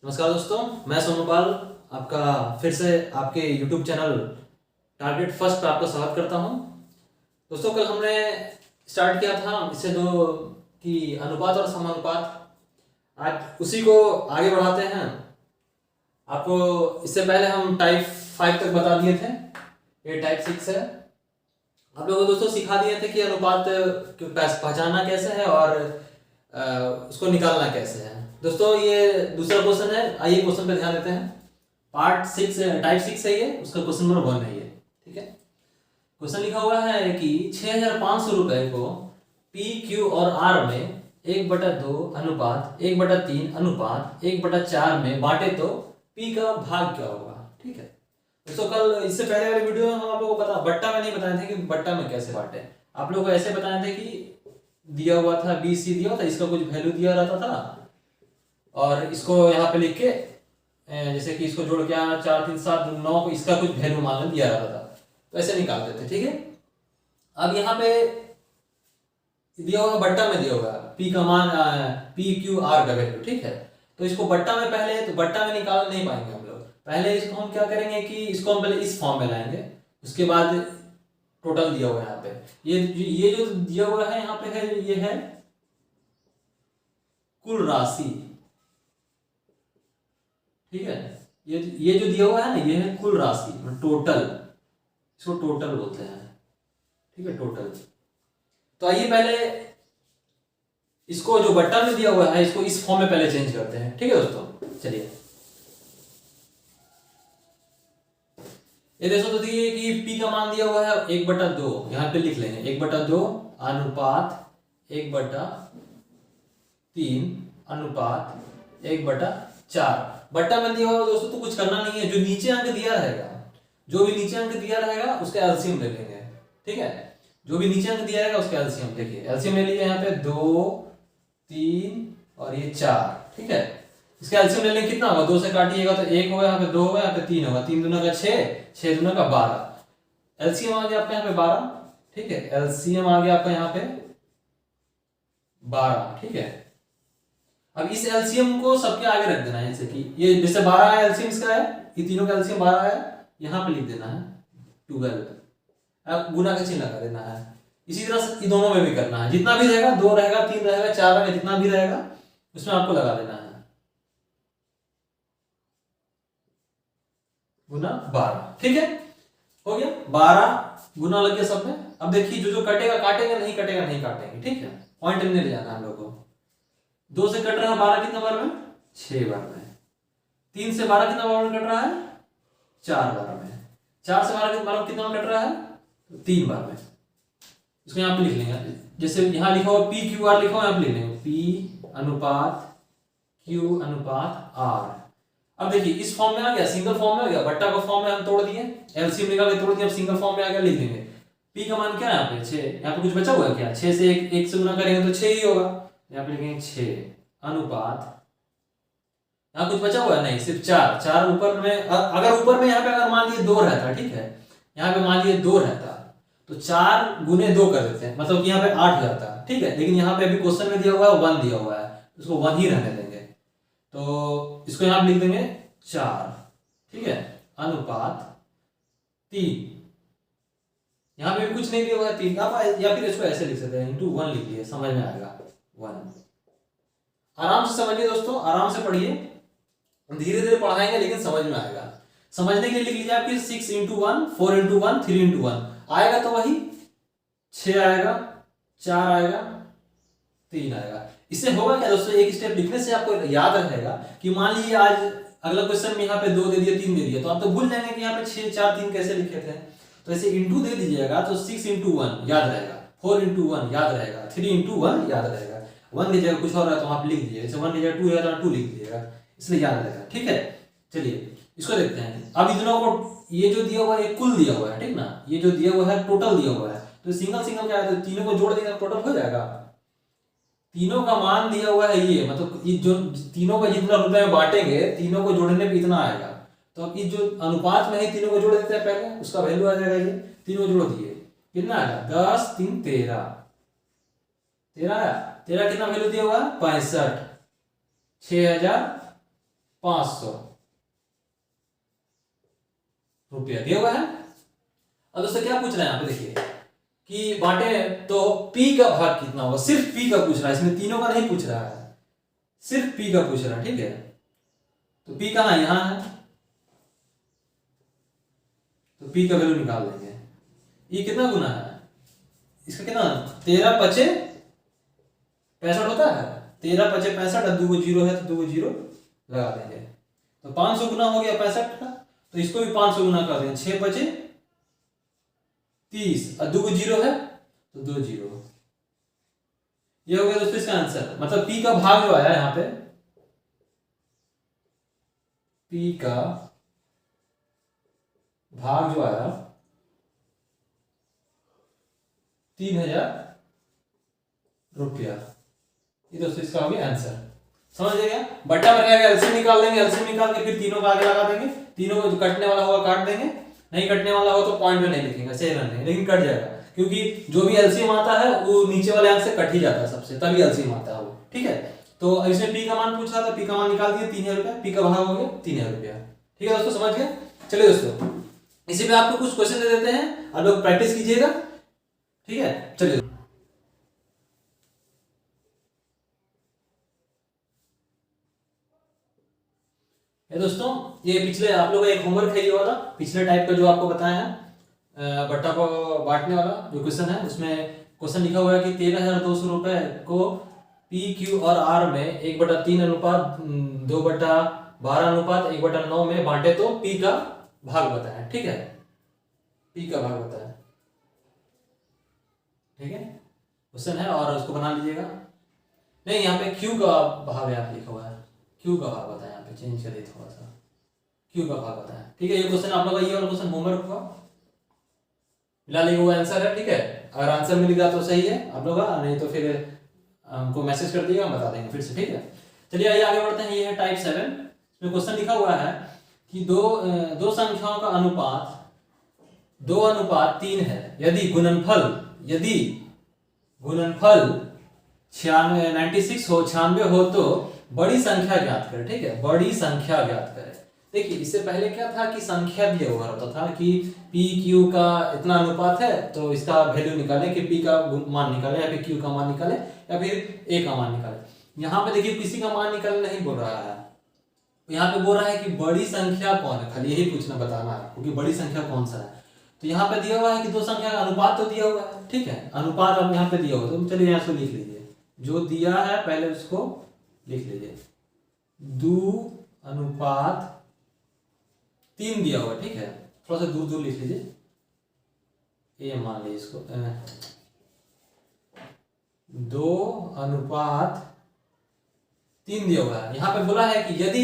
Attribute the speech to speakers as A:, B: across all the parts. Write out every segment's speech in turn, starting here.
A: नमस्कार दोस्तों, मैं सोनूपाल आपका फिर से आपके YouTube चैनल टारगेट फर्स्ट पर आपका स्वागत करता हूं। दोस्तों, कल हमने स्टार्ट किया था इससे दो कि अनुपात और समानुपात। आज उसी को आगे बढ़ाते हैं। आपको इससे पहले हम टाइप 5 तक बता दिए थे, ये टाइप 6 है। आप लोगों को दोस्तों सिखा दिए थे कि अनुपात को पहचानना कैसे है और उसको निकालना कैसे है। दोस्तों, ये दूसरा क्वेश्चन है, आइए क्वेश्चन पे ध्यान देते हैं। पार्ट 6 टाइप 6 है ये, उसका क्वेश्चन नंबर 1 है ये। ठीक है, क्वेश्चन लिखा हुआ है कि 6500 रुपए को पी क्यू और आर में 1/2 अनुपात 1/3 अनुपात 1/4 में बांटे तो पी का भाग क्या होगा। ठीक है दोस्तों, कल इससे पहले वाले वीडियो में हम आप लोगों को बट्टा में नहीं बताए थे कि बट्टा में कैसे बांटे। आप लोगों को ऐसे बताए थे कि दिया हुआ था बी सी दिया हुआ था, इसका कुछ वैल्यू दिया रहता था और इसको यहाँ पे लिख के जैसे कि इसको जोड़ के 4 3 7 9 इसका कुछ वैल्यू मान दिया रहता था, तो ऐसे निकालते थे। ठीक है, अब यहाँ पे दिया हुआ बट्टा में दिया हुआ पी का मान पी क्यू आर का वैल्यू। ठीक है, तो इसको बट्टा में पहले तो बट्टा में निकाल नहीं पाएंगे हम लोग। पहले इसको हम क्या करेंगे कि इसको हम पहले इस फॉर्म में लाएंगे, उसके बाद टोटल दिया हुआ है यहाँ पे ये जो दिया हुआ है यहाँ पे है, ये है कुल राशि। ठीक है, ये जो दिया हुआ है ना, ये है कुल राशि, टोटल, इसको टोटल बोलते हैं। ठीक है, टोटल। तो आइए पहले इसको जो बट्टा में दिया हुआ है इसको इस फॉर्म में पहले चेंज करते हैं। ठीक है दोस्तों, चलिए ये देखो तो दिए कि पी का मान दिया हुआ है 1/2, यहाँ पे लिख लेंगे 1/2 अनुपात 1/3 अनुपात 1/4। बट्टा में दिया हुआ दोस्तों तो कुछ करना नहीं है, जो नीचे अंक दिया रहेगा, जो भी नीचे अंक दिया रहेगा उसका एलसीएम ले लेंगे। ठीक है, जो भी नीचे अंक दिया रहेगा उसका एलसीएम देखिए, एलसीएम ले लीजिए यहाँ पे 2 3 और ये 4। ठीक है, इसका एलसीएम ले लेंगे, कितना होगा 2 से काटिएगा तो 1 होगा, यहाँ पे 2 होगा, यहाँ पे 3 होगा, 3 दूना का 6, 6 दूना का 12। एलसीएम आ गया आपका यहाँ पे 12। ठीक है, एलसीएम आ गया आपका यहाँ पे 12। ठीक है, अब इस एलसीएम को सबके आगे रख देना है, जैसे कि ये जैसे 12 है एलसीएम इसका है, ये तीनों का एलसीएम 12 है, यहाँ पे लिख देना है 12। अब गुना का चिन्ह लगा देना है। इसी तरह से दोनों में भी करना है, जितना भी रहेगा 2 रहेगा 3 रहेगा 4 रहेगा, जितना भी रहेगा उसमें आपको लगा देना है गुना 12। ठीक है, हो गया 12 गुना लग गया सब में। अब देखिए जो जो कटेगा काटेंगे, नहीं कटेगा नहीं काटेंगे। ठीक है, पॉइंट में ले जाना हम लोग को। 2 से कट रहा है 12 कितना बार में 6 बार में। 3 से 12 कितना बार में कट रहा है 4 बार में। 4 से 12 कितना बार कट रहा है 3 बार में। इसको यहाँ पे लिख लेंगे, जैसे यहाँ लिखा हुआ पी क्यू आर लिखा हुआ, यहाँ पे लिख लेंगे पी अनुपात क्यू अनुपात आर। अब देखिए इस फॉर्म में आ गया, सिंगल फॉर्म में आ गया, बट्टा को फॉर्म में हम तोड़ दिए, एलसीएम निकाल के तोड़ दिए, अब सिंगल फॉर्म में आ गया, लिख देंगे पी का मान क्या है यहाँ पे 6। यहाँ पे कुछ बचा हुआ है क्या, 6 से 1 से गुना करेंगे तो 6 ही होगा, यहाँ पे लिखेंगे 6 अनुपात, यहाँ कुछ बचा हुआ है नहीं, सिर्फ 4। 4 ऊपर में, अगर ऊपर में यहाँ पे अगर मान लिए 2 रहता, ठीक है, यहाँ पे मान लिए 2 रहता तो 4 गुने 2 कर देते हैं, मतलब कि यहाँ पे 8 रहता। ठीक है, लेकिन यहाँ पे अभी क्वेश्चन में दिया हुआ है 1 दिया हुआ है, उसको 1 ही रहने देंगे, तो इसको यहाँ पे लिख देंगे 4। ठीक है, अनुपात 3। यहाँ पे भी कुछ नहीं दिया हुआ है 3, या फिर इसको ऐसे लिख सकते हैं इंटू 1 लिख लिए, समझ में आएगा 1। आराम से समझिए दोस्तों, आराम से पढ़िए, धीरे धीरे पढ़ाएंगे लेकिन समझ में आएगा। समझने के लिए लिख लीजिए आपकी 6 × 1 4 × 1 3 × 1 आएगा तो वही 6 आएगा, 4 आएगा, 3 आएगा। इससे होगा क्या दोस्तों, एक स्टेप लिखने से आपको याद रहेगा कि मान लीजिए आज अगला क्वेश्चन में यहाँ पे 2 दे दिया 3 दे दिया, तो आप तो भूल जाएंगे कि यहाँ पे 6 4 3 कैसे लिखे थे। तो ऐसे इंटू दे दीजिएगा तो 6 × 1 याद रहेगा, 4 × 1 याद रहेगा, 3 × 1 याद रहेगा। 1 की जगह कुछ और है तो आप लिख दीजिएगा, जैसे 1 की जगह 2 है तो 2 लिख दीजिएगा, इसलिए याद रहेगा। ठीक है, चलिए इसको देखते हैं। अब इन दोनों को ये जो दिया हुआ है कुल दिया हुआ है, ठीक ना, ये जो दिया हुआ है टोटल दिया हुआ है, तो सिंगल सिंगल क्या है, तो तीनों को जोड़ देंगे टोटल हो जाएगा। तीनों का मान दिया हुआ है ये, मतलब ये जो तीनों का जितना रुपए में बांटेंगे तीनों को जोड़ने पे इतना आएगा, तो अब इस जो अनुपात में है तीनों को जोड़ देते हैं पहले, उसका वैल्यू आ जाएगा, ये तीनों जोड़ दिए कितना आएगा 10 3 13 13 आया। 13 कितना वैल्यू दिया हुआ है 65, 6000 500 रुपया दिया हुआ है। अब दोस्तों क्या पूछ रहे हैं यहाँ पे देखिए कि बांटे तो पी का भाग कितना होगा, सिर्फ पी का पूछ रहा है, इसमें तीनों का नहीं पूछ रहा है, सिर्फ पी का पूछ रहा है। ठीक है, तो पी कहाँ है, यहाँ है, तो पी का वैल्यू निकाल देंगे। ये कितना गुना है इसका, कितना 13 पचे 65 होता है, 13 पचे 65 और 2 जीरो है तो 2 जीरो लगा देंगे, तो 500 गुना हो गया 65 का, तो इसको भी 500 गुना कर देंगे, 6 पचे 30 और 2 जीरो है तो 2 जीरो। ये हो गया दोस्तों इसका आंसर। मतलब पी का भाग जो आया यहाँ पे, पी का भाग जो आया 3000 रुपया, ये दोस्तों इसका हो गया आंसर। समझ गया, बट्टा में क्या एलसीएम निकाल देंगे, एलसीएम निकाल के फिर तीनों का आगे लगा देंगे, तीनों जो कटने वाला होगा काट देंगे, नहीं कटने वाला हो तो पॉइंट में नहीं लिखेंगे, सही नहीं, लेकिन कट जाएगा, क्योंकि जो भी एलसीएम आता है वो नीचे वाले अंक से कट ही जाता है सबसे, तभी एलसीएम आता है वो। ठीक है, तो इसमें पी का मान पूछा था, पी का मान निकाल दिए 3000 रुपया, पी का भाग हो गया 3000 रुपया। ठीक है दोस्तों, समझ गए। चलिए दोस्तों इसी पे आपको कुछ क्वेश्चन दे देते हैं, आप लोग प्रैक्टिस कीजिएगा। ठीक है, चलिए ये दोस्तों, ये पिछले आप लोगों का एक होमवर्क है ये वाला, पिछले टाइप का जो आपको बताया है बट्टा को बांटने वाला जो क्वेश्चन है, उसमें क्वेश्चन लिखा हुआ है कि 13,200 रुपए को पी क्यू और आर में 1/3 अनुपात 2/12 अनुपात 1/9 में बांटे तो पी का भाग बताएं। ठीक है, पी का भाग बताएं। ठीक है, क्वेश्चन है और उसको बना लीजिएगा। नहीं, यहाँ पे क्यू का भाग यहाँ पे लिखा हुआ है, क्यू का भाग बताएं, यहाँ पे चेंज करिए थोड़ा सा, क्यू का भाग बताएं। ठीक है, ये क्वेश्चन आप लोग का ये वाला क्वेश्चन होमवर्क हुआ, फिलहाल ये वो आंसर है। ठीक है, अगर आंसर मिल गया तो सही है आप लोग का, नहीं तो फिर हमको मैसेज कर दीजिएगा, हम बता देंगे फिर से। ठीक है, चलिए आइए आगे बढ़ते हैं। ये है टाइप 7, इसमें क्वेश्चन लिखा हुआ है कि दो संख्याओं का अनुपात 2:3 है, यदि गुणनफल 96 हो तो बड़ी संख्या ज्ञात करें। ठीक है, बड़ी संख्या ज्ञात करें। देखिए इससे पहले क्या था कि संख्या दिया हुआ होता था कि पी क्यू का इतना अनुपात है तो इसका वैल्यू निकाले, कि पी का मान निकाले या फिर क्यू का मान निकाले या फिर ए का मान निकाले। यहाँ पे देखिए किसी का मान निकालने नहीं बोल रहा है, यहाँ पे बोल रहा है कि बड़ी संख्या कौन है, खाली यही पूछना बताना है क्योंकि बड़ी संख्या कौन सा है। तो यहाँ पे दिया हुआ है कि दो संख्या का अनुपात तो दिया हुआ है। ठीक है, अनुपात अब यहाँ पे दिया हुआ, तो चलिए यहाँ से लिख लीजिए, जो दिया है पहले उसको लिख लीजिए, 2:3 दिया हुआ। ठीक है, थोड़ा सा दूर दूर लिख लीजिए, ये मान लीजिए इसको 2:3 दिया हुआ है। यहाँ पे बोला है कि यदि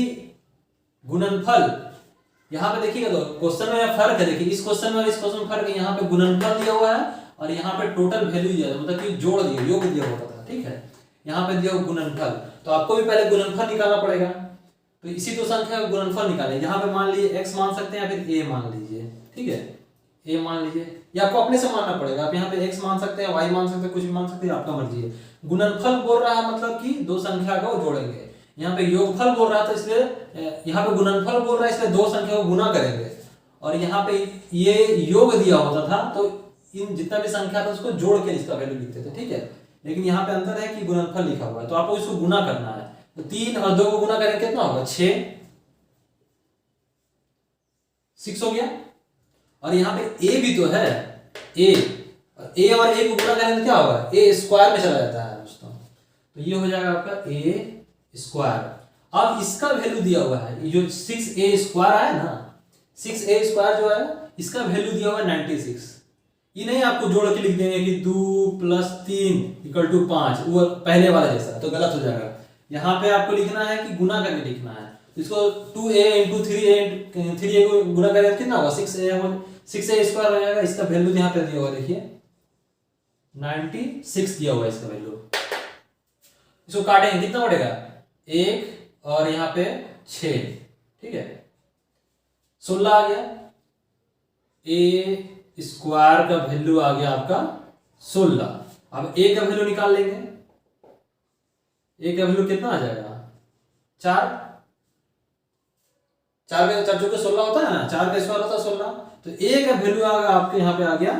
A: गुणनफल, यहाँ पे देखिएगा तो क्वेश्चन में फर्क है, देखिए इस क्वेश्चन में और इस क्वेश्चन में फर्क है। यहाँ पे गुणनफल दिया हुआ है और यहाँ पे टोटल वैल्यू दिया है, मतलब कि जोड़ दिया, योग दिया होता था। ठीक है, यहाँ पे दिया गुणनफल, तो आपको भी पहले गुणनफल निकालना पड़ेगा। तो इसी दो संख्या का गुणनफल निकालें। यहाँ पे मान लीजिए x मान सकते हैं या फिर a मान लीजिए। ठीक है, a मान लीजिए, ये आपको अपने से मानना पड़ेगा। आप यहाँ पे x मान सकते हैं, y मान सकते हैं, कुछ भी मान सकते हैं, आपका मर्जी है। गुणनफल बोल रहा है मतलब कि दो संख्या को जोड़ेंगे। यहाँ पे योगफल बोल रहा था, इसलिए यहाँ पे गुणनफल बोल रहा है, इसलिए दो संख्या को गुना करेंगे। और यहाँ पे ये योग दिया होता था तो इन जितना भी संख्या था उसको जोड़ के इसका वैल्यू लिखते थे। ठीक है, लेकिन यहाँ पे अंतर है कि गुणनफल लिखा हुआ है, तो आपको इसको गुना करना है। तो 3 और 2 को गुना करेंगे कितना होगा, 6 हो गया। और यहाँ पे a भी तो है, a और a को गुना करेंगे क्या होगा, a स्क्वायर में चला जाता है दोस्तों, तो ये हो जाएगा आपका a स्क्वायर। अब इसका वैल्यू दिया हुआ है, ये जो 6a स्क्वायर आया ना, 6a स्क्वायर जो है इसका वैल्यू दिया हुआ है 96। ये नहीं आपको जोड़ के लिख देंगे कि 2 + 3 = 5, वो पहले वाला जैसा, तो गलत हो जाएगा। यहाँ पे आपको लिखना है कि गुना करके लिखना है। इसको 2a × 3a को गुना करेंगे कितना होगा, 6a स्क्वायर हो जाएगा। इसका वैल्यू यहाँ पे दिया हुआ देखिए 96 दिया हुआ है इसका वैल्यू। इसको काटेंगे कितना पड़ेगा, 1 और यहाँ पे 6। ठीक है, 16 आ गया। a स्क्वायर का वैल्यू आ गया आपका 16। अब a का वैल्यू निकाल लेंगे, a का वैल्यू कितना आ जाएगा, 4। 4 का 4 चौके 16 होता है ना, 4 का स्क्वायर होता है 16। तो ए का वैल्यू आपके यहाँ पे आ गया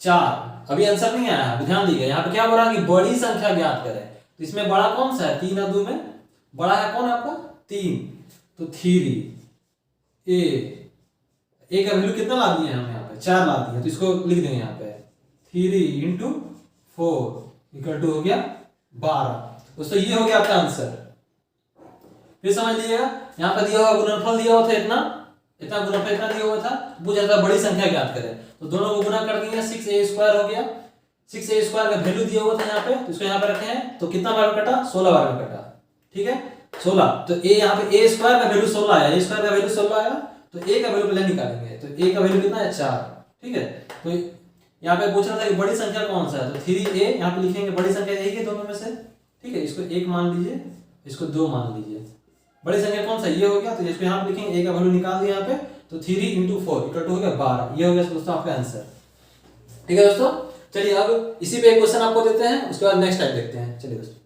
A: 4। अभी आंसर नहीं आया, अभी ध्यान दीजिए। यहाँ पे क्या बोल रहा है कि बड़ी संख्या ज्ञात करें। तो इसमें बड़ा कौन सा है, 3 और 2 में बड़ा है कौन है आपका 3। तो 3 ए का वैल्यू कितना ला दिए हम यहाँ पे 4 ला दिए। तो इसको लिख देंगे यहाँ पे 3 इंटू 4 इक्वल टू हो गया 12। दोस्तों ये हो गया आपका आंसर। फिर समझ लीजिएगा, यहाँ पे दिया हुआ गुणनफल दिया हुआ था इतना गुणनफल इतना दिया हुआ था, पूछा था बड़ी संख्या ज्ञात करें। तो दोनों को गुना कर दिए, 6a² हो गया। 6a² का वैल्यू दिया हुआ था यहाँ पे, तो इसको यहाँ पे रखे हैं। तो कितना बार में कटा, 16 बार में कटा। ठीक है 16। तो a यहाँ पे a² का वैल्यू 16 आया, a² का वैल्यू 16 आया। तो a का वैल्यू पहले निकालेंगे। तो a का वैल्यू कितना है 4। ठीक है, तो यहाँ पे पूछ रहा था कि बड़ी संख्या कौन सा है। तो 3a यहाँ पे लिखेंगे, बड़ी संख्या यही है दोनों में से। ठीक है, इसको 1 मान लीजिए, इसको 2 मान लीजिए। बड़ी संख्या कौन सा ये हो गया। तो इसको यहाँ पे लिखेंगे, a का वैल्यू निकाल दिया यहाँ पे। तो 3 इंटू 4 इक्वल टू हो गया 12। ये हो गया दोस्तों आपका आंसर। ठीक है दोस्तों, चलिए अब इसी पे एक क्वेश्चन आपको देते हैं, उसके बाद नेक्स्ट टाइप देखते हैं। चलिए दोस्तों,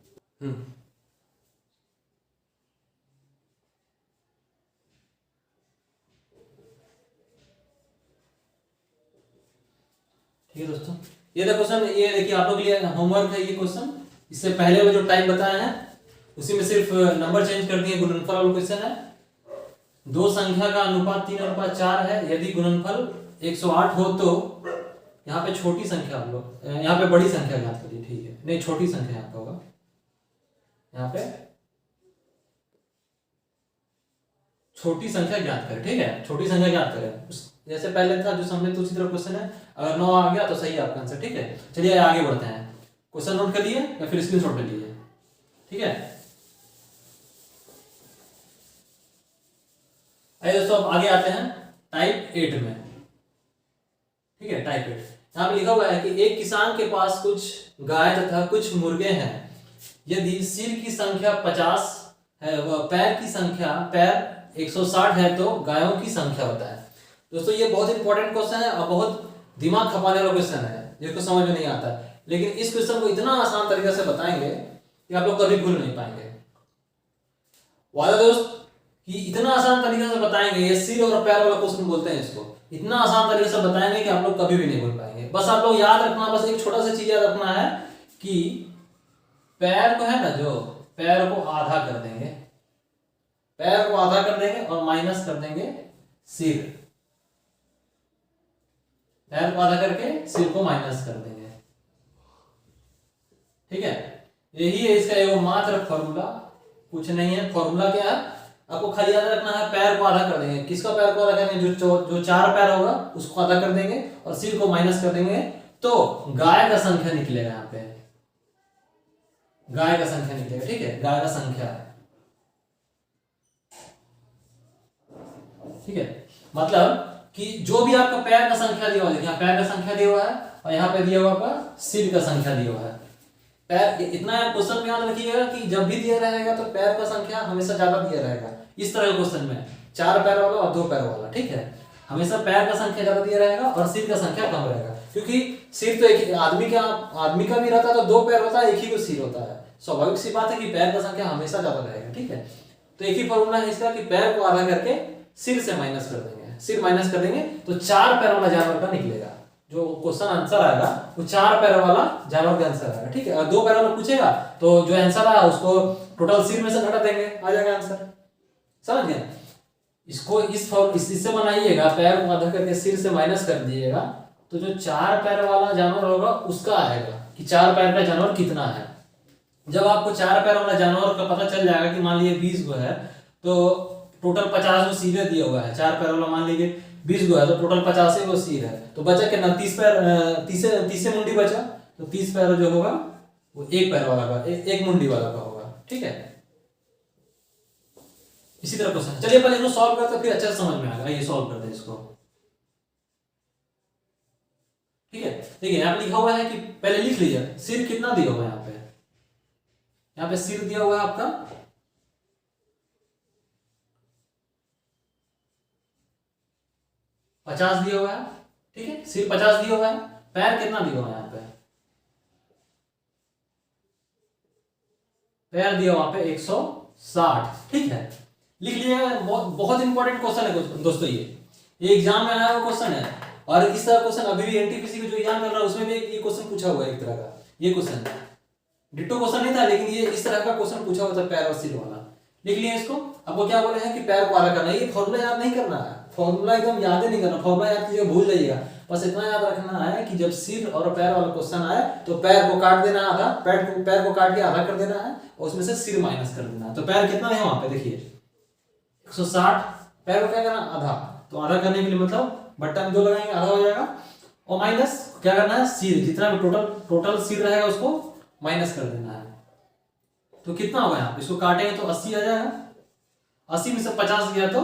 A: ठीक है दोस्तों, ये देखो क्वेश्चन, ये देखिए आप लोग के लिए होमवर्क है ये क्वेश्चन। इससे पहले वो जो टाइप बताया है उसी में सिर्फ नंबर चेंज कर दिए। गुणनफल वाला क्वेश्चन है। दो संख्या का अनुपात 3:4 है। यदि गुणनफल 108 हो तो यहाँ पे छोटी संख्या हम लोग, यहाँ पे बड़ी संख्या ज्ञात करिए। ठीक है, नहीं छोटी संख्या यहाँ पे होगा, यहाँ पे छोटी संख्या ज्ञात करें। ठीक है, छोटी संख्या ज्ञात करें। जैसे पहले था जो समझे तो उसी तरह क्वेश्चन है। अगर 9 आ गया तो सही है आपका आंसर। ठीक है, चलिए आगे बढ़ते हैं। क्वेश्चन नोट कर लिए या फिर स्क्रीनशॉट ले लीजिए। ठीक है, आइए दोस्तों अब आगे आते हैं टाइप 8 में। ठीक है, टाइप 8 यहाँ पे लिखा हुआ है कि एक किसान के पास कुछ गाय तथा कुछ मुर्गे हैं। यदि सिर की संख्या 50 है व पैर 160 है तो गायों की संख्या बताएं। दोस्तों ये बहुत इंपॉर्टेंट क्वेश्चन है और बहुत दिमाग खपाने वाला क्वेश्चन है, जिसको समझ में नहीं आता है। लेकिन इस क्वेश्चन को इतना आसान तरीके से बताएंगे कि आप लोग कभी भूल नहीं पाएंगे। वादा दोस्त कि इतना आसान तरीके से बताएंगे, ये सिर और पैर वाला क्वेश्चन बोलते हैं इसको। इतना आसान तरीके से बताएंगे कि आप लोग कभी भी नहीं भूल पाएंगे। बस आप लोग याद रखना, बस एक छोटा सा चीज याद रखना है कि पैर को है ना, जो पैर को आधा कर देंगे, पैर को आधा कर देंगे और माइनस कर देंगे सिर। पैर को आधा करके सिर को माइनस कर देंगे। ठीक है, यही है इसका एगो मात्र फॉर्मूला, कुछ नहीं है। फॉर्मूला क्या है आपको खाली याद रखना है, पैर को आधा कर देंगे। किसका पैर को आधा करेंगे, जो 4 पैर होगा उसको आधा कर देंगे और सिर को माइनस कर देंगे। तो गाय का संख्या निकलेगा, यहाँ पे गाय का संख्या निकलेगा। ठीक है, गाय का संख्या। ठीक है, मतलब कि जो भी आपका पैर का संख्या दिया हुआ है, यहाँ पैर का संख्या दिया हुआ है और यहाँ पे दिया हुआ आपका सिर का संख्या दिया हुआ है। पैर इतना क्वेश्चन में याद रखिएगा कि जब भी दिया रहेगा तो पैर का संख्या हमेशा ज्यादा दिया रहेगा। इस तरह के क्वेश्चन में 4 पैर वाला और 2 पैर वाला। ठीक है, हमेशा पैर का संख्या ज्यादा दिया रहेगा और सिर का संख्या कम रहेगा, क्योंकि सिर तो एक आदमी का भी रहता है, तो 2 पैर होता है, एक ही को सिर होता है। स्वाभाविक सी बात है कि पैर का संख्या हमेशा ज्यादा रहेगा। ठीक है, तो एक ही फॉर्मूला है इसका कि पैर को आधा करके सिर से माइनस कर देंगे, सिर माइनस कर देंगे तो 4 पैर वाला जानवर का निकलेगा। जो क्वेश्चन आंसर आएगा वो 4 पैर वाला जानवर का आंसर आएगा। ठीक है, अगर 2 पैर वाला पूछेगा तो जो आंसर आया उसको टोटल सिर में से घटा देंगे, आ जाएगा आंसर। समझ गए? इसको इससे बनाइएगा, पैर को आधा करके सिर से माइनस कर दिएगा तो जो 4 पैर वाला जानवर होगा उसका आएगा कि 4 पैर का जानवर कितना है। जब आपको 4 पैर वाला जानवर का पता चल जाएगा कि मान लीजिए 20 गो है तो टोटल 50 गो सीधे दिया हुआ है। 4 पैर वाला मान लीजिए 20 गो है तो टोटल 50 गो सिर है, तो बचा कितना 30 पैर, 30 मुंडी बचा। तो 30 पैर जो होगा वो 1 पैर वाला का, एक मुंडी वाला का होगा। ठीक है, इसी तरह क्वेश्चन। चलिए पहले इसको सॉल्व करते फिर अच्छे से समझ में आएगा। ये सॉल्व करते हैं इसको। ठीक है, देखिए यहाँ पे लिखा हुआ है कि पहले लिख लीजिए सिर कितना दिया हुआ है। यहाँ पे सिर दिया हुआ है आपका 50 दिया हुआ है। ठीक है, सिर 50 दिया हुआ है। पैर कितना दिया हुआ है, यहाँ पे पैर दिया हुआ पे 160। ठीक है, लिख लीजिएगा, बहुत इंपॉर्टेंट क्वेश्चन है दोस्तों, ये एग्जाम में आया हुआ क्वेश्चन है। और इस तरह क्वेश्चन अभी भी एनटीपीसी का जो एग्जाम चल रहा है उसमें भी ये क्वेश्चन पूछा हुआ है एक तरह का। ये क्वेश्चन डिट्टो क्वेश्चन नहीं था, लेकिन ये इस तरह का क्वेश्चन पूछा हुआ था पैर और सिर वाला। लिख लिए इसको। आपको क्या बोले हैं कि पैर को अलग करना है, ये फॉर्मूला याद नहीं करना है, फॉर्मूला एकदम याद ही नहीं करना, फॉर्मूला याद कीजिएगा भूल जाइएगा। बस इतना याद रखना है कि जब सिर और पैर वाला क्वेश्चन आए तो पैर को काट देना आधा, पैर को काट के आधा कर देना है और उसमें से सिर माइनस कर देना है। तो पैर कितना है वहां पे देखिए 160, पैर को क्या करना आधा, तो आधा करने के लिए मतलब बट्टा में 2 लगाएंगे आधा हो जाएगा, और माइनस क्या करना है सिर, जितना भी टोटल सिर रहेगा उसको माइनस कर देना है। तो कितना होगा यहाँ, इसको काटेंगे तो 80 आ जाएगा, 80 में से 50 गया तो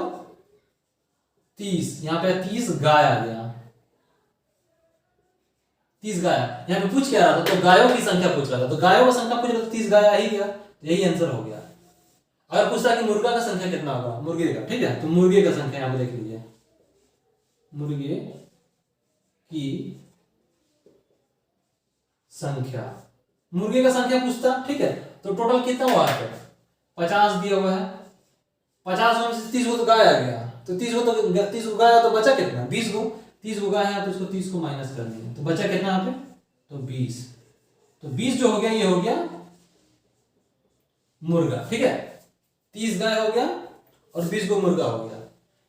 A: 30, यहाँ पे 30 गाय आ गया, 30 गाय। यहाँ पे पूछ क्या रहा था, तो गायों की संख्या पूछ रहा था, तो गायों की संख्या पूछ रहा था, 30 गाय आ ही गया, यही आंसर हो गया। अगर पूछ रहा कि मुर्गा का संख्या कितना होगा, मुर्गे का, ठीक है, तो मुर्गे का संख्या यहाँ पे देख लीजिए, मुर्गे की संख्या, मुर्गे का संख्या पूछता, ठीक है, तो टोटल कितना हुआ है, 50 दिया हुआ है, 50 में से 30 को तो गाय आ गया, तो 30 को गाय तो बचा कितना 20 को, 30 को गाय है तो इसको 30 को माइनस कर देंगे, तो बचा कितना यहाँ पे, तो 20, तो 20 जो हो गया ये हो गया मुर्गा, ठीक है, 30 गाय हो गया और 20 को मुर्गा हो गया।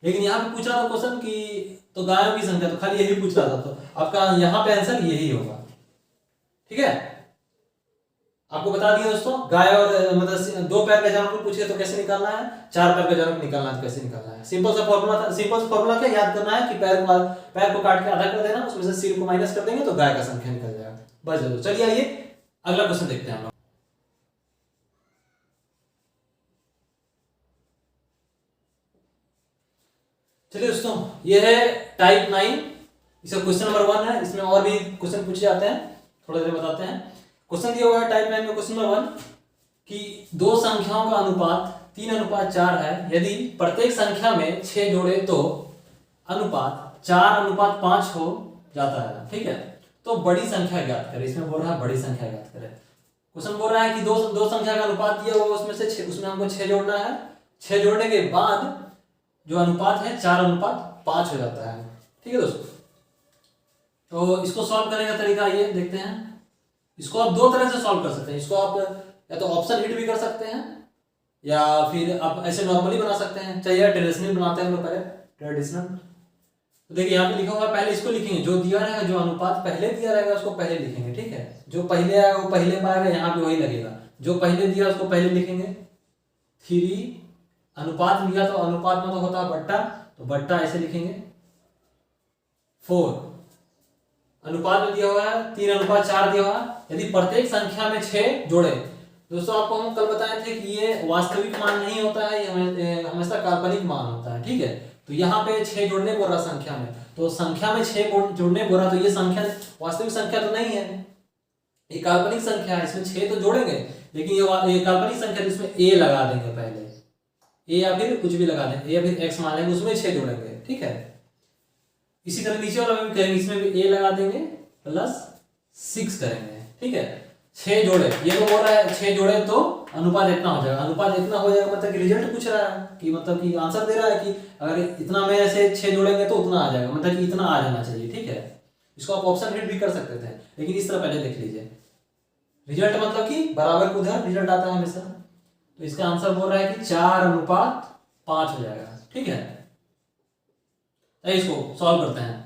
A: लेकिन यहाँ पे पूछ रहा था क्वेश्चन कि तो गायों की संख्या, तो खाली यही पूछ रहा था, तो आपका यहाँ पे आंसर यही होगा, ठीक है। आपको बता दिया दोस्तों, गाय और मतलब 2 पैर का जानवर पूछे तो कैसे निकालना है, 4 पैर का जानवर निकालना है तो कैसे निकालना है। सिंपल सा फॉर्मूला था, सिंपल सा फॉर्मूला क्या याद करना है कि पैर को काट के आधा कर देना, उसमें से सिर को माइनस कर देंगे तो गाय का संख्या निकल जाएगा, बस दोस्तों। चलिए आइए अगला क्वेश्चन देखते हैं हम लोग। चलिए दोस्तों, ये है टाइप 9, इसका क्वेश्चन नंबर 1 है, इसमें और भी क्वेश्चन पूछे जाते हैं, थोड़ा देर बताते हैं। क्वेश्चन दिया हुआ है टाइप 9 में क्वेश्चन नंबर 1 कि 2 संख्याओं का अनुपात 3:4 है, यदि प्रत्येक संख्या में 6 जोड़े तो अनुपात 4:5 हो जाता है, ठीक है। तो बड़ी संख्या ज्ञात करें, इसमें बोल रहा है बड़ी संख्या ज्ञात करें। क्वेश्चन बोल रहा है कि दो संख्या का अनुपात दिया हुआ उसमें से उसमें हमको 6 जोड़ना है, 6 जोड़ने के बाद जो अनुपात है 4:5 हो जाता है, ठीक है दोस्तों। तो इसको सॉल्व करने का तरीका ये देखते हैं। इसको आप 2 तरह से सॉल्व कर सकते हैं, इसको आप या तो ऑप्शन हिट भी कर सकते हैं या फिर आप ऐसे नॉर्मली बना सकते हैं, चाहिए ट्रेडिशनल बनाते हैं हम लोग पहले ट्रेडिशनल। तो देखिए यहाँ पे लिखा हुआ पहले इसको लिखेंगे, जो दिया रहेगा जो अनुपात पहले दिया रहेगा उसको पहले लिखेंगे, ठीक है, जो पहले आएगा वो पहले में आएगा, यहाँ पे वही लगेगा, जो पहले दिया उसको पहले लिखेंगे। 3 अनुपात लिया तो अनुपात में तो होता है बट्टा, तो बट्टा ऐसे लिखेंगे। 4 अनुपात में दिया हुआ है 3:4 दिया हुआ है, यदि प्रत्येक संख्या में 6 जोड़े। दोस्तों आपको हम कल बताए थे कि ये वास्तविक मान नहीं होता है, ये हमेशा काल्पनिक मान होता है, ठीक है। तो यहाँ पे 6 जोड़ने बोल रहा संख्या में, तो संख्या में 6 जोड़ने बोल रहा, तो ये संख्या वास्तविक संख्या तो नहीं है, ये काल्पनिक संख्या है, इसमें 6 तो जोड़ेंगे, लेकिन ये काल्पनिक संख्या, इसमें a लगा देंगे पहले, a या फिर कुछ भी लगा देंगे, a या फिर x मान लेंगे, उसमें 6 जोड़ेंगे, ठीक है। इसी तरह नीचे वाला भी करेंगे, इसमें भी a लगा देंगे प्लस 6 करेंगे, ठीक है। 6 जोड़े, ये तो बोल रहा है 6 जोड़े तो अनुपात इतना हो जाएगा, अनुपात इतना हो जाएगा मतलब कि रिजल्ट पूछ रहा है कि मतलब कि आंसर दे रहा है कि अगर इतना में ऐसे 6 जोड़ेंगे तो उतना आ जाएगा, मतलब कि इतना आ जाना चाहिए, ठीक है। इसको आप ऑप्शन हिट भी कर सकते थे, लेकिन इस तरह पहले देख लीजिए। रिजल्ट मतलब कि बराबर को उधर रिजल्ट आता है हमेशा, तो इसका आंसर बोल रहा है कि 4:5 हो जाएगा, ठीक है। इसको सॉल्व करते हैं,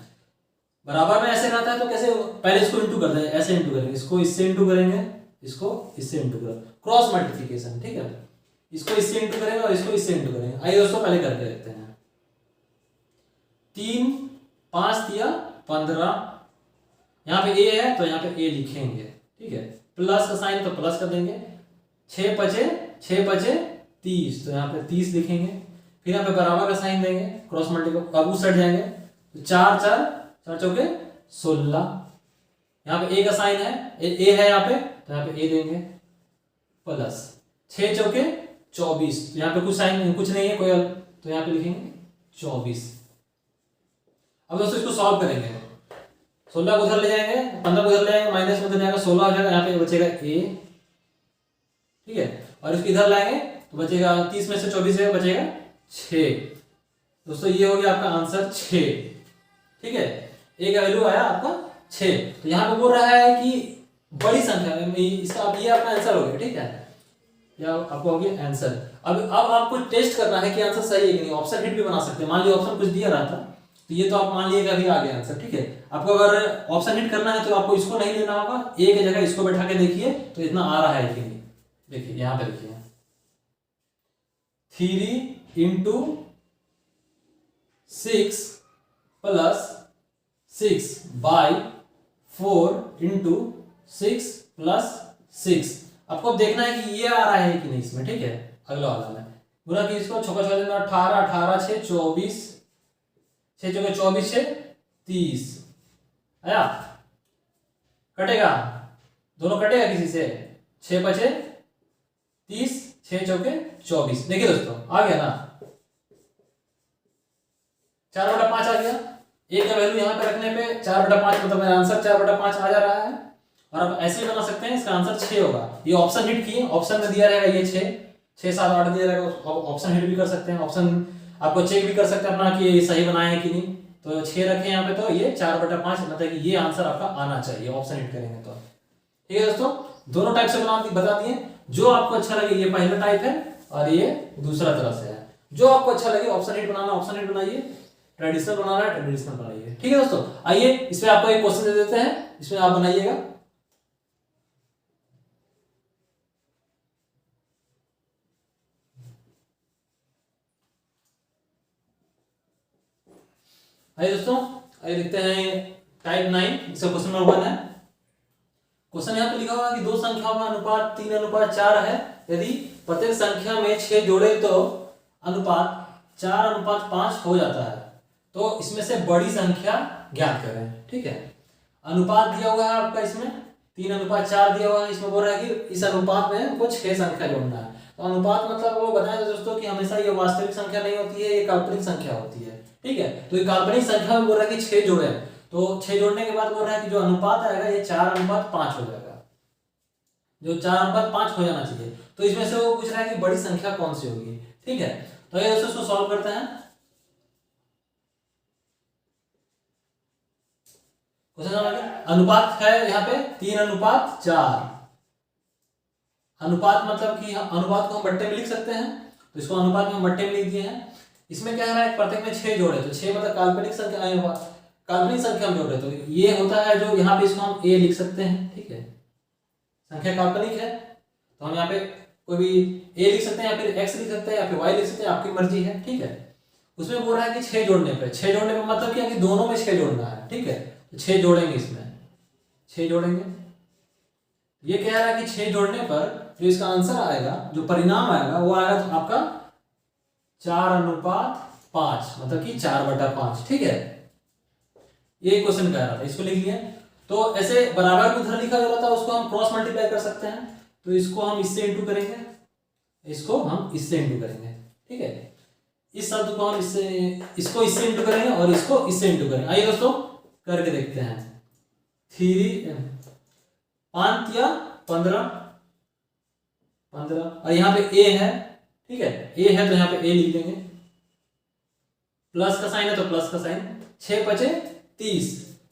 A: बराबर में ऐसे रहता है तो कैसे, पहले इसको इंटू करते हैं, ऐसे इंटू करेंगे, इसको इससे इंटू करेंगे, इसको इससे इंटू करेंगे, क्रॉस मल्टीप्लिकेशन, ठीक है। इसको इससे इंटू करेंगे और इसको इससे इंटू करेंगे। आइए दोस्तों पहले करके देखते हैं। 3 5 दिया 15, यहाँ पे a है तो यहाँ पे a लिखेंगे, ठीक है, प्लस का साइन तो प्लस कर देंगे। 6 5 30, तो यहाँ पे 30 लिखेंगे, फिर यहाँ पे बराबर का साइन देंगे, क्रॉस मल्टीप्लाई, अब उस साइड जाएंगे तो 4 चौके 16, यहाँ पे a का साइन है, a है यहाँ पे, तो यहाँ पे a देंगे प्लस 6 चौके 24, तो यहाँ पे कुछ साइन कुछ नहीं है कोई, तो यहाँ पे लिखेंगे 24। अब दोस्तों इसको सॉल्व करेंगे, 16 को उधर ले जाएंगे, 15 को उधर ले जाएंगे, माइनस में जाएगा 16 हो जाएगा, यहाँ पे बचेगा a, ठीक है, और इसको इधर लाएंगे तो बचेगा 30 में से 24 बचेगा 6। दोस्तों ये हो गया आपका आंसर 6। ठीक है, ए का वैल्यू आया आपका 6। तो यहाँ पे बोल रहा है कि बड़ी संख्या इसका, अब ये आपका आंसर हो गया। ठीक है, या आपको हो गया आंसर। अब आपको टेस्ट करना है कि आंसर सही है कि नहीं। ऑप्शन हिट भी बना सकते हैं। मान लीजिए ऑप्शन कुछ दिया रहा था, तो ये तो आप मान लीजिएगा अभी आ गया आंसर। ठीक है, आपको अगर ऑप्शन हिट करना है तो आपको इसको नहीं लेना होगा, ए की जगह इसको बैठा के देखिए तो इतना आ रहा है कि नहीं। देखिए यहाँ पे देखिए 3 into 6 plus 6 by 4 into 6 plus 6। आपको देखना है कि ये आ रहा है कि नहीं इसमें। ठीक है, अगला वाला में गुना कि इसको छोका छोका देना 18 18 6 24 6 चौके 24 6 30 आया। कटेगा, दोनों कटेगा किसी से। 6 बचे 30 6 चौके 24। देखिए दोस्तों आ गया ना, 4/5 आ गया। ए का वैल्यू यहाँ पे रखने पे 4/5 मतलब मेरा आंसर 4/5 आ जा रहा है। और आप ऐसे बना सकते हैं, इसका आंसर 6 होगा। ये ऑप्शन हिट किए, ऑप्शन में दिया रहेगा ये 6 6 7 8 दिया रहेगा। ऑप्शन हिट भी कर सकते हैं, ऑप्शन आपको चेक भी कर सकते हैं अपना कि सही बनाए हैं कि नहीं। तो 6 रखे यहाँ पे, तो ये 4/5 मतलब कि ये आंसर आपका आना चाहिए ऑप्शन हिट करेंगे तो। ठीक है दोस्तों, दोनों टाइप से बता दिए। जो आपको अच्छा लगे, ये पहला टाइप है और ये दूसरा तरह से है। जो आपको अच्छा लगे ऑप्शन हिट बनाना, ऑप्शन हिट बनाइए। ट्रेडिशनल बनाना है, ट्रेडिशनल बनाइए। ठीक है दोस्तों, आइए इसमें आपको एक क्वेश्चन दे देते हैं, इसमें आप बनाइएगा। आइए दोस्तों, आइए देखते हैं टाइप 9, इसका क्वेश्चन नंबर 1 है। क्वेश्चन यहाँ पे लिखा हुआ है कि दो संख्याओं का अनुपात 3:4 है। यदि प्रत्येक संख्या में 6 जोड़े तो अनुपात 4:5 हो जाता है। तो इसमें से बड़ी संख्या ज्ञात करें। ठीक है, अनुपात दिया हुआ है आपका, इसमें 3:4 दिया हुआ है। इसमें बोल रहा है कि इस अनुपात में हमको 6 संख्या जोड़ना है। तो अनुपात मतलब वो बताया दोस्तों कि हमेशा ये वास्तविक संख्या नहीं होती है, ये काल्पनिक संख्या होती है। ठीक है, तो ये काल्पनिक संख्या में बोल रहा है कि 6 जोड़े, तो 6 जोड़ने के बाद बोल रहा है कि जो अनुपात आएगा ये 4:5 हो जाएगा, जो 4:5 हो जाना चाहिए। तो इसमें से वो पूछ रहा है कि बड़ी संख्या कौन सी होगी। ठीक है, तो ये दोस्तों सॉल्व करते हैं। अनुपात है यहाँ पे 3:4। अनुपात मतलब कि अनुपात को हम बट्टे में लिख सकते हैं, तो इसको अनुपात में बट्टे में लिख दिए हैं। इसमें क्या है, प्रत्येक में 6 जोड़े, तो 6 मतलब काल्पनिक संख्या, काल्पनिक संख्या में जोड़ रहे, तो ये होता है जो यहाँ पे इसको हम ए लिख सकते हैं। ठीक है, संख्या काल्पनिक है तो हम यहाँ पे कोई भी ए लिख सकते हैं, या फिर एक्स लिख सकते हैं, या फिर वाई लिख सकते हैं, आपकी मर्जी है। ठीक है, उसमें बोल रहा है कि 6 जोड़ने पे, 6 जोड़ने पे मतलब क्या कि दोनों में 6 जोड़ना है। ठीक है, तो 6 जोड़ेंगे, इसमें 6 जोड़ेंगे। ये कह रहा है कि 6 जोड़ने पर जो इसका आंसर आएगा, जो परिणाम आएगा वो आएगा तो आपका 4:5 मतलब कि 4/5। ठीक है, ये क्वेश्चन कह रहा था, इसको लिख लिया। तो ऐसे बराबर को उधर लिखा जा रहा था, उसको हम क्रॉस मल्टीप्लाई कर सकते हैं। तो इसको हम इससे इंटू करेंगे, इसको हम इससे इंटू करेंगे। ठीक है, इस शब्द को हम इसको इससे इंटू करेंगे और इसको इससे इंटू करेंगे। आइए दोस्तों करके देखते हैं। 3 5 या 15 और यहाँ पे ए है। ठीक है, ए है तो यहाँ पे ए लिख देंगे, प्लस का साइन है तो प्लस का साइन। 6 बचे 30,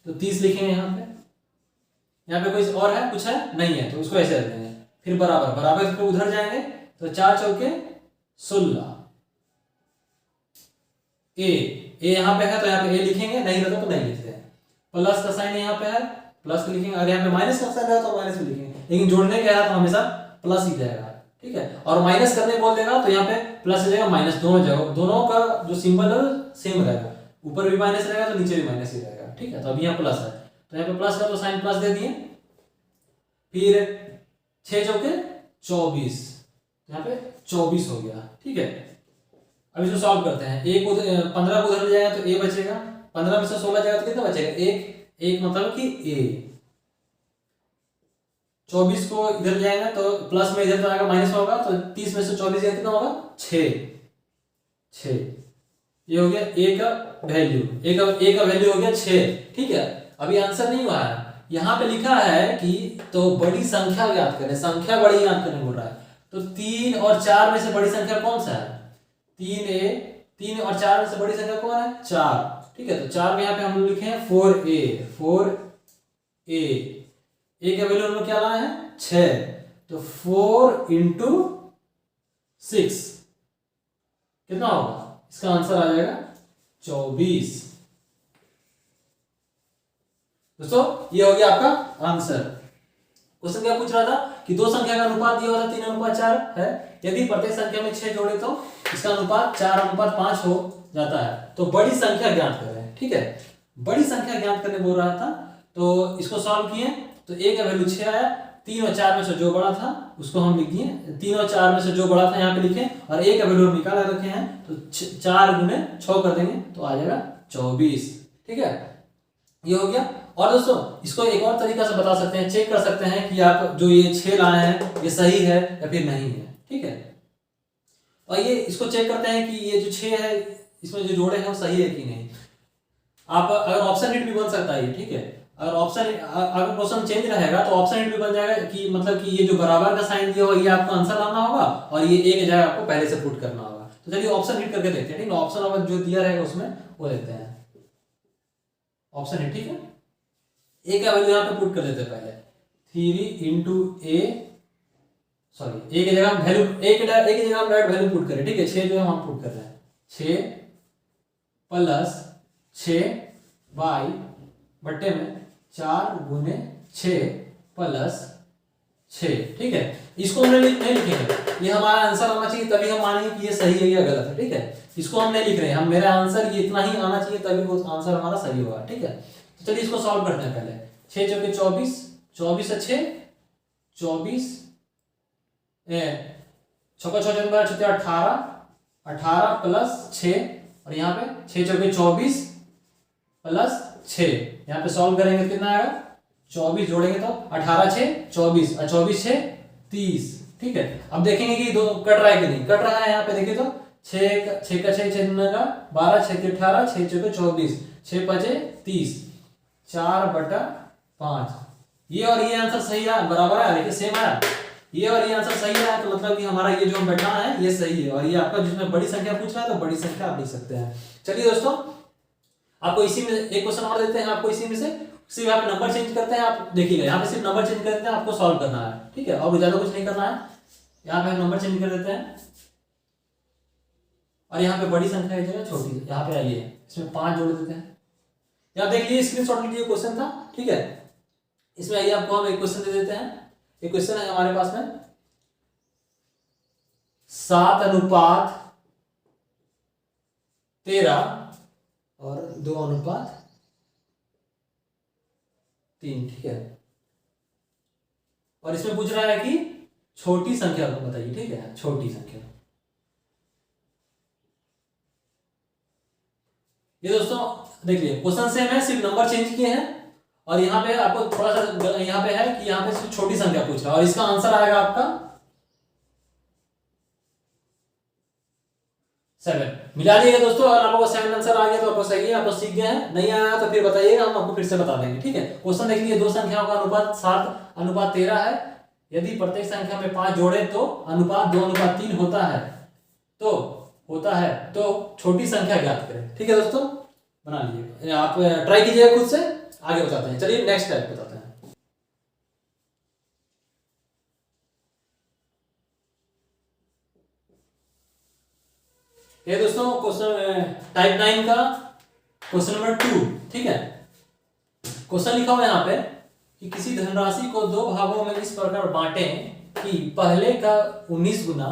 A: तो 30 लिखेंगे यहाँ पे। यहाँ पे कोई और है, कुछ है नहीं है, तो उसको ऐसे रख देंगे। फिर बराबर, बराबर पे उधर जाएंगे तो 4 चौके 16। ए यहाँ पे है तो यहाँ पे ए लिखेंगे, नहीं रहता तो नहीं लिखते हैं। प्लस का साइन यहाँ पे है, प्लस लिखेंगे। अगर यहाँ पे माइनस का साइन है तो माइनस भी लिखेंगे, लेकिन जोड़ने का है तो हमेशा प्लस ही जाएगा। ठीक है, और माइनस करने बोल देगा तो यहाँ पे प्लस हो जाएगा, माइनस दोनों जगह, दोनों का जो सिंबल है सेम रहेगा। ऊपर भी माइनस रहेगा तो नीचे भी माइनस ही रहेगा। ठीक है, तो अभी यहाँ प्लस है तो यहाँ पे प्लस का तो साइन प्लस दे दिए। फिर 6 चौके 24, यहाँ पे 24 हो गया। ठीक है, अब इसको सॉल्व करते हैं। 15 को उधर जाएगा तो ए बचेगा, 15 में से 16 जाएगा तो कितना बचेगा, एक मतलब कि ए। 24 को इधर जाएगा तो प्लस में इधर तो आएगा, माइनस होगा, तो 30 में से 24 जाएगा कितना होगा, 6। ये हो गया ए का वैल्यू, ए का वैल्यू हो गया 6। ठीक है, अभी आंसर नहीं हुआ है। यहाँ पे लिखा है कि तो बड़ी संख्या ज्ञात करें, संख्या बड़ी ज्ञात करें बोल रहा है। तो 3 और 4 में से बड़ी संख्या कौन सा है, 3a, 3 और 4 में से बड़ी संख्या कौन है? 4। ठीक है, तो 4 में यहाँ पे हम लोग लिखे हैं 4a, 4a, a का वैल्यू हम लोग क्या लाए हैं? 6। तो 4 इंटू 6 कितना होगा? इसका आंसर आ जाएगा 24। दोस्तों ये हो गया आपका आंसर। क्वेश्चन क्या पूछ रहा था कि दो संख्या का अनुपात दिया हुआ था 3:4 है, यदि प्रत्येक संख्या में 6 जोड़े तो इसका अनुपात 4:5 हो जाता है, तो बड़ी संख्या ज्ञात करें। ठीक है, बड़ी संख्या ज्ञात करने बोल रहा था, तो इसको सॉल्व किए तो a का वैल्यू 6 आया। 3 और 4 में से जो बड़ा था उसको हम लिख दिए, 3 और 4 में से जो बड़ा था यहाँ पे लिखे, और a का वैल्यू हम निकाल रखे हैं, तो 4 गुने 6 कर देंगे तो आ जाएगा 24। ठीक है, ये हो गया। और दोस्तों इसको एक और तरीका से बता सकते हैं, चेक कर सकते हैं कि आप जो ये 6 लाए हैं ये सही है या फिर नहीं है। ठीक है, और ये इसको चेक करते हैं कि ये जो 6 है इसमें जो जोड़े हैं वो सही है कि नहीं। आप अगर ऑप्शन हिट भी बन सकता है ये। ठीक है, अगर अगर क्वेश्चन चेंज रहेगा तो ऑप्शन हिट भी बन जाएगा कि मतलब कि ये जो बराबर का साइन दिया हुआ ये आपको आंसर लाना होगा और ये एक जगह आपको पहले से पुट करना होगा। तो चलिए ऑप्शन हिट करके देखते हैं। ठीक है, ऑप्शन नंबर जो दिया रहेगा उसमें वो देते हैं ऑप्शन हिट। ठीक है, ए का वैल्यू यहाँ पे पुट कर देते हैं पहले 3 इंटू ए, सॉरी ए की जगह हम वैल्यू ए की जगह हम डायरेक्ट वैल्यू पुट करें। ठीक है, 6 जो है हम पुट कर रहे हैं 6 प्लस 6y बट्टे में 4 गुने 6 प्लस 6। ठीक है, इसको हमने नहीं लिखेंगे, ये हमारा आंसर आना चाहिए तभी हम मानेंगे कि ये सही है या गलत है। ठीक है, इसको हम नहीं लिख रहे हैं, हम मेरा आंसर ये इतना ही आना चाहिए तभी वो आंसर हमारा सही होगा। ठीक है, तो चलिए इसको सॉल्व करते हैं। पहले 6 चौके 24, 24 से 6 24, छक्का 6 चौके 18, 18 प्लस 6, और यहाँ पे 6 चौके 24 प्लस 6, यहाँ पे सॉल्व करेंगे तो कितना आएगा? 24 जोड़ेंगे तो 18 6 24 और 24 6 30। ठीक है, अब देखेंगे कि दो कट रहा है कि नहीं। कट रहा है, यहाँ पे देखिए तो 6 का 6 का 6 6 का 12 6 के 18 6 चौके 24 6 5 30 4/5। ये और ये आंसर सही है, बराबर है, देखिए सेम है। ये और ये आंसर सही है तो मतलब कि हमारा ये जो हम बैठाना है ये सही है, और ये आपका जिसमें बड़ी संख्या पूछ रहा है तो बड़ी संख्या आप लिख सकते हैं। चलिए दोस्तों आपको इसी में एक क्वेश्चन और देते हैं, आपको इसी में से सिर्फ यहाँ पे नंबर चेंज करते हैं। आप देखिएगा यहाँ पे सिर्फ नंबर चेंज करते हैं, आपको सॉल्व करना है। ठीक है, और ज्यादा कुछ नहीं करना है। यहाँ पे हम नंबर चेंज कर देते हैं और यहाँ पे बड़ी संख्या की जगह छोटी, यहाँ पे आइए इसमें 5 जोड़ देते हैं। यहाँ देख लीजिए स्क्रीनशॉट लीजिए, क्वेश्चन था। ठीक है, इसमें आइए आपको हम एक क्वेश्चन दे देते हैं। एक क्वेश्चन है हमारे पास में 7:13 और 2:3। ठीक है, और इसमें पूछ रहा है कि छोटी संख्या को बताइए। ठीक है, छोटी संख्या। ये दोस्तों देखिए क्वेश्चन सेम है, सिर्फ नंबर चेंज किए हैं, और यहाँ पे आपको थोड़ा सा यहाँ पे है कि यहाँ पे सिर्फ छोटी संख्या पूछ रहा है, और इसका आंसर आएगा आपका 7। मिला दिएगा दोस्तों, अगर आपको 7 आंसर आ गया तो आपको सही है, आपको सीख गए हैं। नहीं आया तो फिर बताइएगा, हम आपको फिर से बता देंगे। ठीक है, क्वेश्चन देख लीजिए, दो संख्याओं का अनुपात 7:13 है, यदि प्रत्येक संख्या में 5 जोड़े तो अनुपात 2:3 होता है, तो छोटी संख्या ज्ञात करें। ठीक है दोस्तों, बना लीजिए, आप ट्राई कीजिएगा खुद से, आगे बताते हैं। चलिए नेक्स्ट टाइप बताते हैं। ये दोस्तों क्वेश्चन टाइप 9 का क्वेश्चन नंबर 2। ठीक है, क्वेश्चन लिखा हुआ है यहाँ पे कि किसी धनराशि को 2 भागों में इस प्रकार बांटें कि पहले का 19 गुना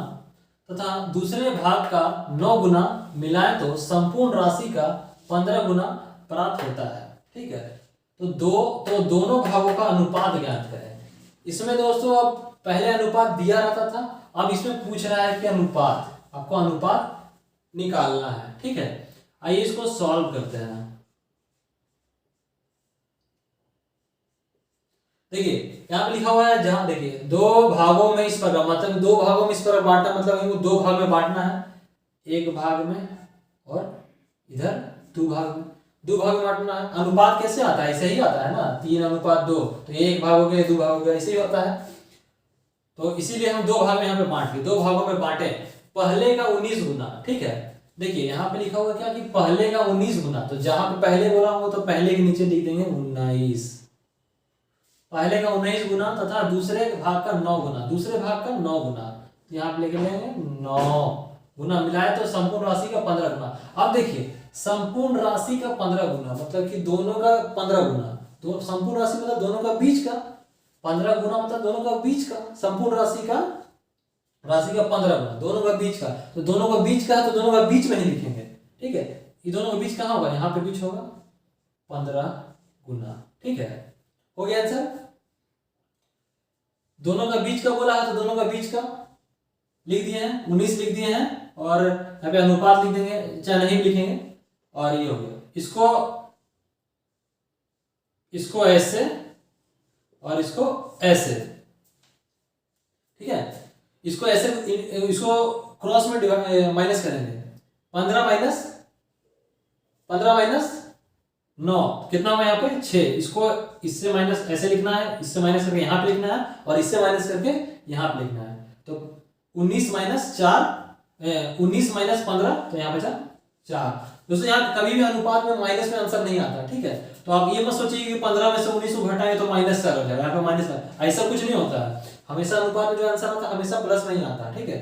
A: तथा दूसरे भाग का 9 गुना मिलाएं तो संपूर्ण राशि का 15 गुना प्राप्त होता है। ठीक है, तो दोनों भागों का अनुपात ज्ञात करें। इसमें दोस्तों अब पहले अनुपात दिया रहता था, अब इसमें पूछ रहा है कि अनुपात, आपको अनुपात निकालना है। ठीक है, आइए इसको सॉल्व करते हैं। देखिए यहाँ पे लिखा हुआ है, जहां देखिए 2 भागों में इस प्रकार, मतलब 2 भागों में इस प्रकार बांटना, मतलब इनको 2 भाग में बांटना है, एक भाग में और इधर 2 भाग में, 2 भाग में बांटना है। अनुपात कैसे आता है? ऐसे ही आता है ना, 3:2, तो एक भाग हो गया 2 भाग हो गया, ऐसे ही होता है। तो इसीलिए हम 2 भाग में यहाँ पे बांट दिए, 2 भागों में बांटे। पहले का 19 गुना, ठीक है। देखिए यहाँ पे लिखा हुआ क्या कि पहले का 19 गुना, तो जहां पे पहले बोला हुआ तो पहले के नीचे लिख देंगे 19, पहले का 19 गुना तथा दूसरे भाग का 9 गुना, दूसरे भाग का 9 गुना, तो यहाँ पे लेके लेंगे 9 गुना, मिलाए तो संपूर्ण राशि का 15 गुना। अब देखिए संपूर्ण राशि का 15 गुना मतलब कि दोनों का 15 गुना, दो संपूर्ण राशि मतलब दोनों का बीच का, 15 गुना मतलब दोनों का बीच का, संपूर्ण राशि का 15 गुना, दोनों का बीच का, तो दोनों का बीच का है तो दोनों का बीच में ही लिखेंगे, ठीक है। ये दोनों का बीच कहाँ होगा, यहाँ पे बीच होगा 15 गुना, ठीक है। हो गया आंसर। दोनों का बीच का बोला है तो दोनों का बीच का लिख दिए हैं, 19 लिख दिए हैं, और यहाँ पे अनुपात लिख देंगे, चाहे नहीं लिखेंगे, और ये हो गया। इसको ऐसे और इसको ऐसे, ठीक है। इसको ऐसे, इसको क्रॉस में माइनस करेंगे, 15 माइनस 9 कितना होगा यहाँ पे 6, इसको इससे माइनस ऐसे लिखना है, इससे माइनस करके यहाँ पे लिखना है, और इससे माइनस करके यहाँ पे लिखना है। तो 19 माइनस 15, तो यहाँ बचा 4। दोस्तों यहाँ कभी भी अनुपात में माइनस में आंसर नहीं आता, ठीक है। तो आप ये मत सोचिए कि 15 में से 19 को घटाएं तो माइनस 4 हो जाएगा, यहाँ पे माइनस, ऐसा कुछ नहीं होता है। हमेशा अनुपात में जो आंसर आता है हमेशा प्लस में ही आता है, ठीक है।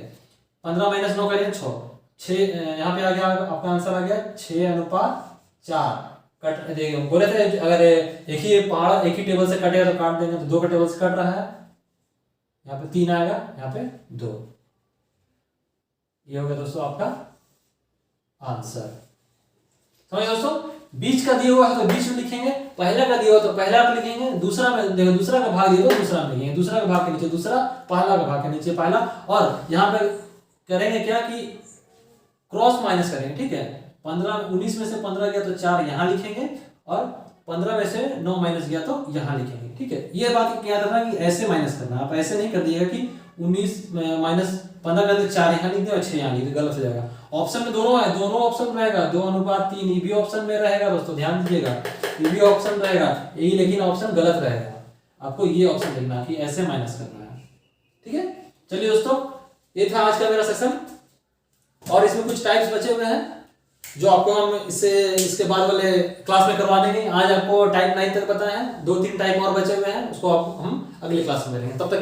A: 15 माइनस 9 करें 6, यहाँ पे आ गया आपका आंसर आ गया 6:4। कट देखिए बोले थे अगर एक ही पहाड़ एक ही टेबल से कटेगा तो काट देंगे, तो 2 का टेबल से कट रहा है, यहाँ पे 3 आएगा, यहाँ पे 2। ये हो गया दोस्तों आपका आंसर। समझ दोस्तों, बीच का दिया हुआ है तो बीच में लिखेंगे, पहला का दिया हुआ तो पहला पे लिखेंगे, दूसरा में देखो दूसरा का भाग दिया तो दूसरा में लिखेंगे, दूसरा का भाग के नीचे दूसरा, पहला का भाग के नीचे पहला, और यहाँ पे करेंगे क्या कि क्रॉस माइनस करेंगे, ठीक है। 19 में से 15 गया तो 4 यहाँ लिखेंगे, और 15 में से 9 माइनस गया तो यहाँ लिखेंगे, ठीक है। ये बात याद रखना कि ऐसे माइनस करना, आप ऐसे नहीं कर दिएगा कि 19 माइनस 15 करते 4 यहाँ लिख दे और 6 यहाँ लिख दे, गलत हो जाएगा। ऑप्शन में दोनों है, दोनों ऑप्शन रहेगा, 2:3, ये भी ऑप्शन में रहेगा दोस्तों, ध्यान दीजिएगा, ये भी ऑप्शन रहेगा, यही लेकिन ऑप्शन गलत रहेगा, आपको ये ऑप्शन लिखना कि ऐसे माइनस करना है, ठीक है। चलिए दोस्तों, ये था आज का मेरा सेक्शन, और इसमें कुछ टाइप्स बचे हुए हैं जो आपको हम इसके बाद वाले क्लास में करवा देंगे। आज आपको टाइप 9 तक पता है, 2-3 टाइप और बचे हुए हैं, उसको हम अगले क्लास में करेंगे। तब तक